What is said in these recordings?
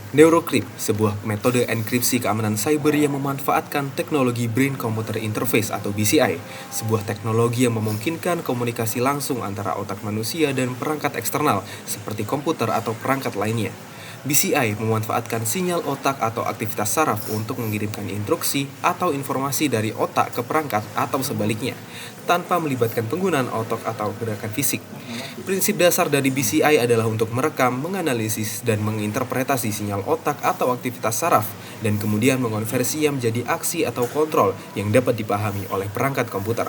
Neurocrypt, sebuah metode enkripsi keamanan cyber yang memanfaatkan teknologi Brain Computer Interface atau BCI, sebuah teknologi yang memungkinkan komunikasi langsung antara otak manusia dan perangkat eksternal seperti komputer atau perangkat lainnya. BCI memanfaatkan sinyal otak atau aktivitas saraf untuk mengirimkan instruksi atau informasi dari otak ke perangkat atau sebaliknya, tanpa melibatkan penggunaan otak atau gerakan fisik. Prinsip dasar dari BCI adalah untuk merekam, menganalisis, dan menginterpretasi sinyal otak atau aktivitas saraf, dan kemudian mengonversinya menjadi aksi atau kontrol yang dapat dipahami oleh perangkat komputer.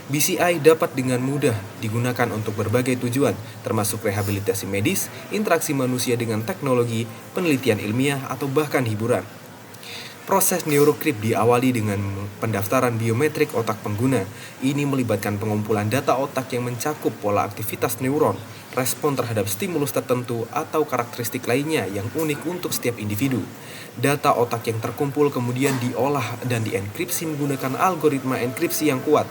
BCI dapat dengan mudah digunakan untuk berbagai tujuan, termasuk rehabilitasi medis, interaksi manusia dengan teknologi, penelitian ilmiah, atau bahkan hiburan. Proses Neurocrypt diawali dengan pendaftaran biometrik otak pengguna. Ini melibatkan pengumpulan data otak yang mencakup pola aktivitas neuron, respon terhadap stimulus tertentu, atau karakteristik lainnya yang unik untuk setiap individu. Data otak yang terkumpul kemudian diolah dan dienkripsi menggunakan algoritma enkripsi yang kuat.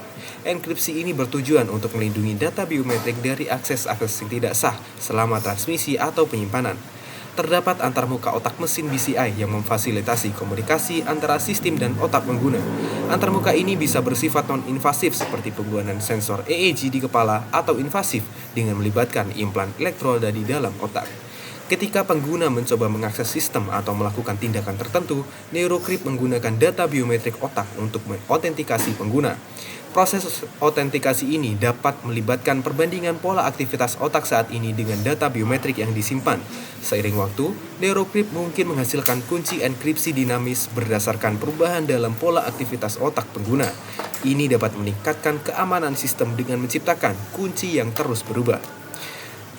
Enkripsi ini bertujuan untuk melindungi data biometrik dari akses-akses yang tidak sah selama transmisi atau penyimpanan. Terdapat antarmuka otak mesin BCI yang memfasilitasi komunikasi antara sistem dan otak pengguna. Antarmuka ini bisa bersifat non-invasif seperti penggunaan sensor EEG di kepala atau invasif dengan melibatkan implan elektroda di dalam otak. Ketika pengguna mencoba mengakses sistem atau melakukan tindakan tertentu, Neurocrypt menggunakan data biometrik otak untuk mengautentikasi pengguna. Proses autentikasi ini dapat melibatkan perbandingan pola aktivitas otak saat ini dengan data biometrik yang disimpan. Seiring waktu, Neurocrypt mungkin menghasilkan kunci enkripsi dinamis berdasarkan perubahan dalam pola aktivitas otak pengguna. Ini dapat meningkatkan keamanan sistem dengan menciptakan kunci yang terus berubah.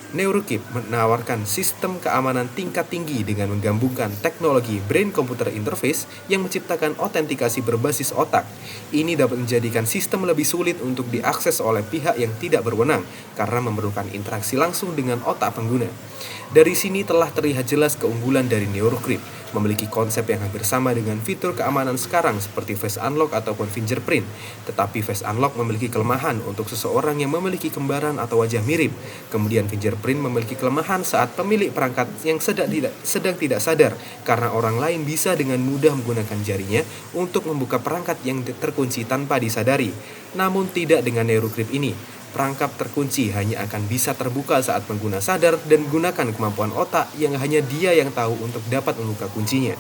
Neurocrypt menawarkan sistem keamanan tingkat tinggi dengan menggabungkan teknologi Brain Computer Interface yang menciptakan autentikasi berbasis otak. Ini dapat menjadikan sistem lebih sulit untuk diakses oleh pihak yang tidak berwenang karena memerlukan interaksi langsung dengan otak pengguna. Dari sini telah terlihat jelas keunggulan dari Neurocrypt, memiliki konsep yang hampir sama dengan fitur keamanan sekarang seperti face unlock ataupun fingerprint. Tetapi face unlock memiliki kelemahan untuk seseorang yang memiliki kembaran atau wajah mirip. Kemudian fingerprint memiliki kelemahan saat pemilik perangkat yang sedang tidak sadar karena orang lain bisa dengan mudah menggunakan jarinya untuk membuka perangkat yang terkunci tanpa disadari. Namun tidak dengan Neurocrypt ini. Perangkap terkunci hanya akan bisa terbuka saat pengguna sadar dan menggunakan kemampuan otak yang hanya dia yang tahu untuk dapat membuka kuncinya.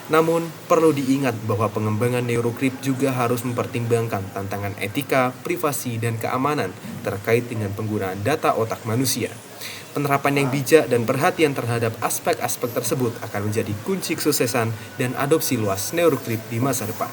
Namun, perlu diingat bahwa pengembangan Neurocrypt juga harus mempertimbangkan tantangan etika, privasi, dan keamanan terkait dengan penggunaan data otak manusia. Penerapan yang bijak dan perhatian terhadap aspek-aspek tersebut akan menjadi kunci kesuksesan dan adopsi luas Neurocrypt di masa depan.